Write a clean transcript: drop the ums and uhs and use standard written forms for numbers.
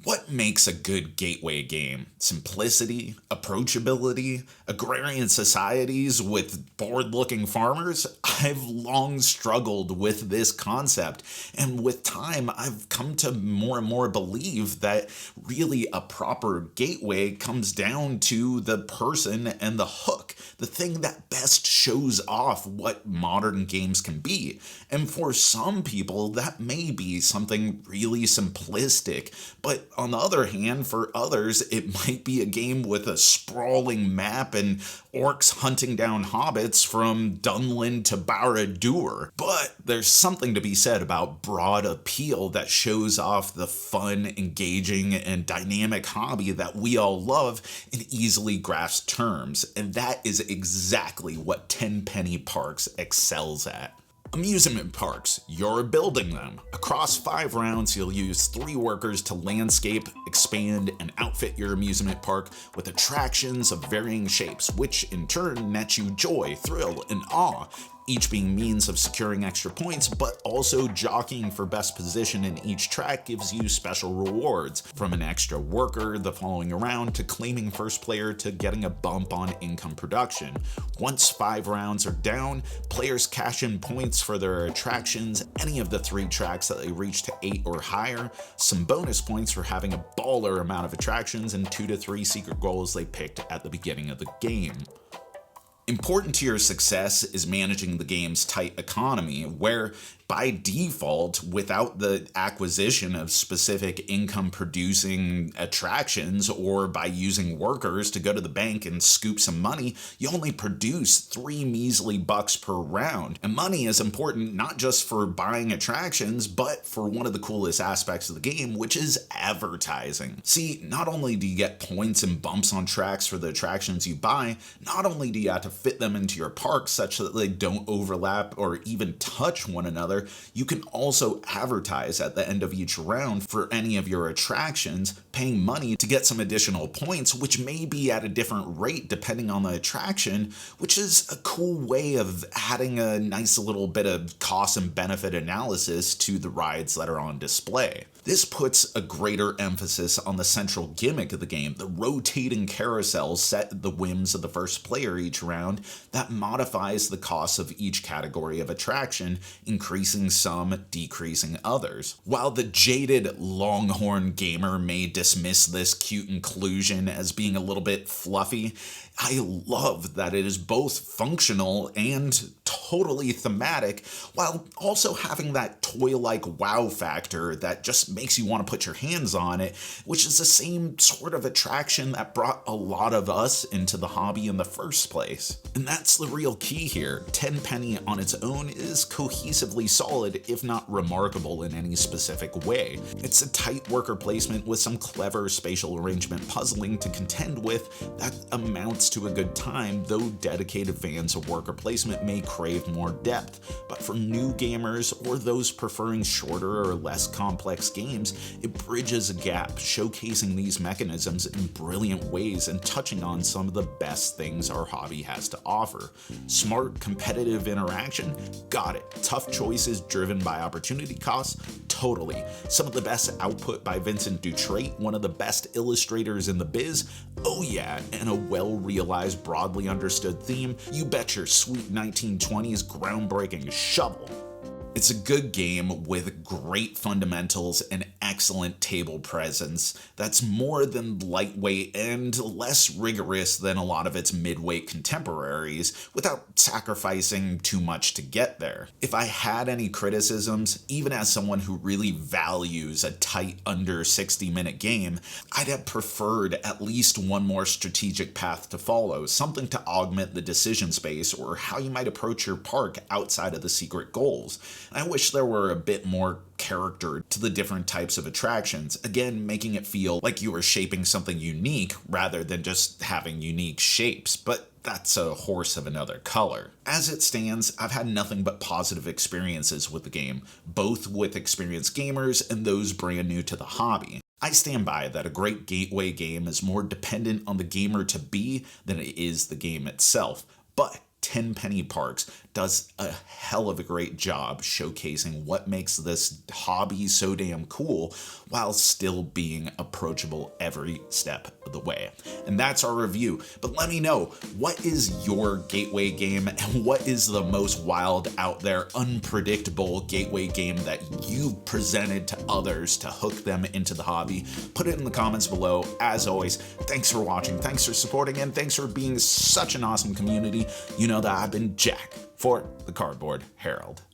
What makes a good gateway game? Simplicity, approachability, agrarian societies with bored looking farmers? I've long struggled with this concept, and with time, I've come to more and more believe that really a proper gateway comes down to the person and the hook, the thing that best shows off what modern games can be. And for some people, that may be something really simplistic, but on the other hand, for others, it might be a game with a sprawling map and orcs hunting down hobbits from Dunlin to Barad-dûr. But there's something to be said about broad appeal that shows off the fun, engaging, and dynamic hobby that we all love in easily grasped terms, and that is exactly what Tenpenny Parks excels at. Amusement parks, you're building them. Across 5 rounds, you'll use 3 workers to landscape, expand, and outfit your amusement park with attractions of varying shapes, which in turn net you joy, thrill, and awe, each being means of securing extra points, but also jockeying for best position in each track gives you special rewards, from an extra worker the following round to claiming first player to getting a bump on income production. Once 5 rounds are down, players cash in points for their attractions, any of the 3 tracks that they reach to 8 or higher, some bonus points for having a baller amount of attractions, and 2 to 3 secret goals they picked at the beginning of the game. Important to your success is managing the game's tight economy, where by default, without the acquisition of specific income-producing attractions or by using workers to go to the bank and scoop some money, you only produce 3 measly bucks per round. And money is important not just for buying attractions, but for one of the coolest aspects of the game, which is advertising. See, not only do you get points and bumps on tracks for the attractions you buy, not only do you have to fit them into your park such that they don't overlap or even touch one another, you can also advertise at the end of each round for any of your attractions, paying money to get some additional points, which may be at a different rate depending on the attraction, which is a cool way of adding a nice little bit of cost and benefit analysis to the rides that are on display. This puts a greater emphasis on the central gimmick of the game, the rotating carousels set at the whims of the first player each round that modifies the cost of each category of attraction, increasing some, decreasing others. While the jaded Longhorn gamer may dismiss this cute inclusion as being a little bit fluffy, I love that it is both functional and totally thematic, while also having that toy-like wow factor that just makes you want to put your hands on it, which is the same sort of attraction that brought a lot of us into the hobby in the first place. And that's the real key here. Tenpenny on its own is cohesively solid, if not remarkable in any specific way. It's a tight worker placement with some clever spatial arrangement puzzling to contend with that amounts to a good time, though dedicated fans of worker placement may crave more depth. But for new gamers or those preferring shorter or less complex games, it bridges a gap, showcasing these mechanisms in brilliant ways and touching on some of the best things our hobby has to offer. Smart, competitive interaction? Got it. Tough choices driven by opportunity costs? Totally. Some of the best output by Vincent Dutrait, one of the best illustrators in the biz? Oh yeah, and a well-realized, broadly understood theme? You bet your sweet 1920s groundbreaking shovel. It's a good game with great fundamentals and excellent table presence that's more than lightweight and less rigorous than a lot of its midweight contemporaries without sacrificing too much to get there. If I had any criticisms, even as someone who really values a tight under 60-minute game, I'd have preferred at least one more strategic path to follow, something to augment the decision space or how you might approach your park outside of the secret goals. I wish there were a bit more character to the different types of attractions, again making it feel like you were shaping something unique rather than just having unique shapes, but that's a horse of another color. As it stands, I've had nothing but positive experiences with the game, both with experienced gamers and those brand new to the hobby. I stand by that a great gateway game is more dependent on the gamer to be than it is the game itself, but Tenpenny Parks does a hell of a great job showcasing what makes this hobby so damn cool while still being approachable every step of the way. And that's our review. But let me know, what is your gateway game and what is the most wild, out there, unpredictable gateway game that you've presented to others to hook them into the hobby? Put it in the comments below. As always, thanks for watching, thanks for supporting, and thanks for being such an awesome community. You know that I've been Jack for the Cardboard Herald.